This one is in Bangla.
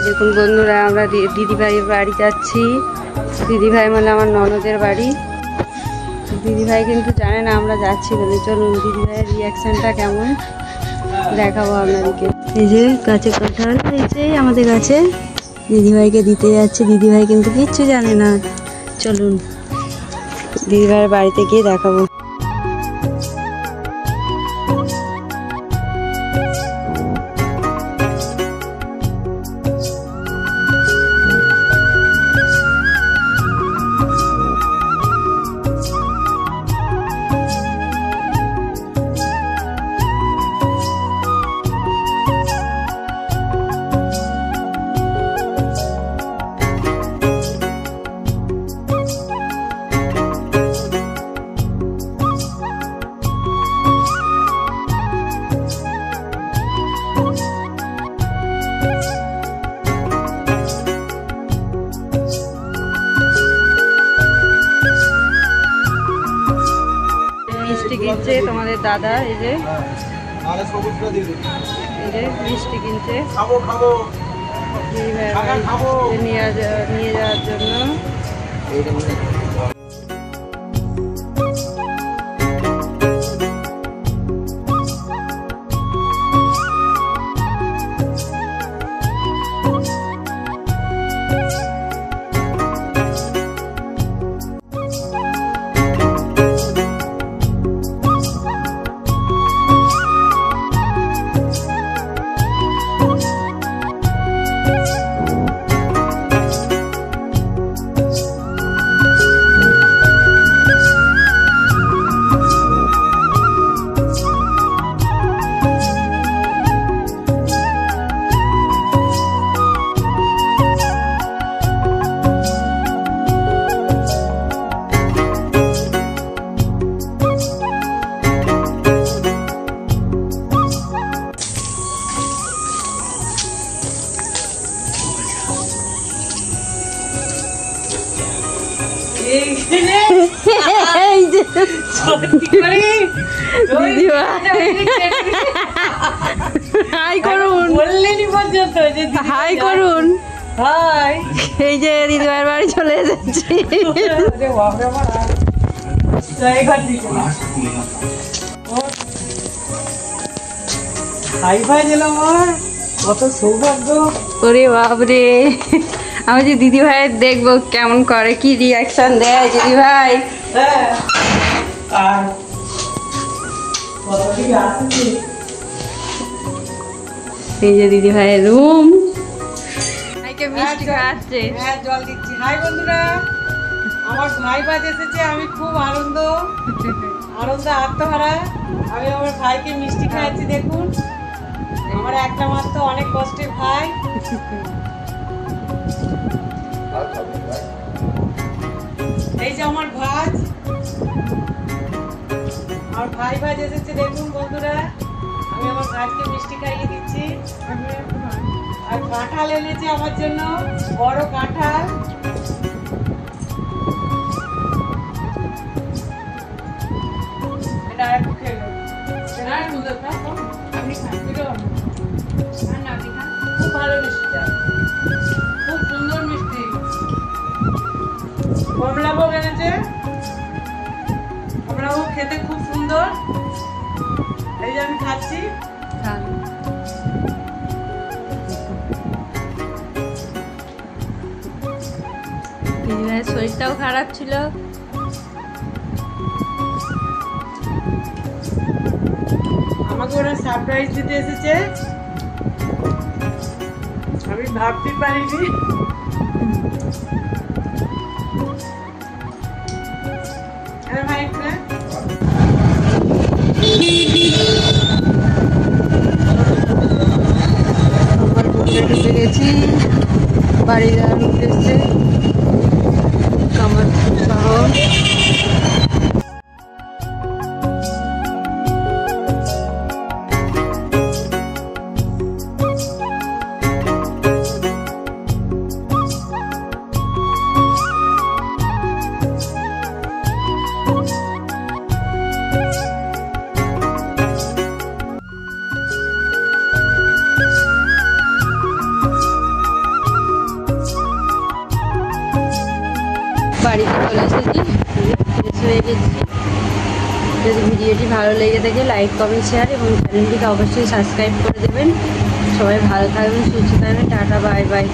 দেখুন বন্ধুরা, আমরা দিদিভাইয়ের বাড়ি যাচ্ছি। দিদিভাই মানে আমার ননদের বাড়ি। দিদিভাই কিন্তু জানে না আমরা যাচ্ছি বলে। চলুন দিদিভাইয়ের রিয়াকশানটা কেমন দেখাবো আপনাদেরকে। এই যে গাছে কাঁঠাল হয়েছে আমাদের কাছে, দিদিভাইকে দিতে যাচ্ছে। দিদিভাই কিন্তু কিচ্ছু জানে না। চলুন দিদিভাইয়ের বাড়িতে গিয়ে দেখাবো। মিষ্টি কিনছে তোমাদের দাদা। এই যে মিষ্টি কিনছে নিয়ে যাওয়ার জন্য। হাই করুন, হাই করুন। এই যে দিদিভাইয়ের বাড়ি চলে এসেছি। কত সৌভাগ্য। ওরে বাপরে, আমি যে দিদি ভাইয়ের দেখবো কেমন করে, কি রিয়াকশন দেয় দিদি ভাই। এই যে দিদি ভাইয়ের রুম, মিষ্টি খাওয়াচ্ছে। হ্যাঁ, জল দিচ্ছি। হাই বন্ধুরা, আমার ভাই ভাজ এসেছে। আমি খুব আনন্দ আত্মহারা। আমি আমার ভাইকে মিষ্টি খাওয়াচ্ছি। দেখুন, আমার একটা মাত্র অনেক কষ্টের ভাই। এই যে আমার ভাজ, আমার ভাই ভাজ এসেছে। দেখুন বন্ধুরা, আমি আমার ভাইকে মিষ্টি খাইয়ে দিচ্ছি। আর কাঁঠাল এনেছে আমার জন্য, বড় কাঁঠাল। এটা একটু খেলো। আপনি খান, খুব ভালো মিষ্টিটা, খুব সুন্দর মিষ্টি। কমলাভোগ এনেছে, কমলাভোগ খেতে খুব সুন্দর। এই যে আমি খাচ্ছি। শরীরটাও খারাপ ছিল। আমাকে ওরা সারপ্রাইজ দিতে এসেছে, আমি ভাবতে পারিনি। ভাই ঢুকে গেছি, বাড়ি যাওয়ার উদ্দেশ্যে কামারপুর শহর। এসেছি, ফ্রেশ হয়ে গেছি। যদি ভিডিওটি ভালো লেগে থাকে লাইক কমেন্ট শেয়ার এবং চ্যানেলটিকে অবশ্যই সাবস্ক্রাইব করে দেবেন। সবাই ভালো থাকবেন, সুস্থ থাকবেন, টাটা বাই বাই।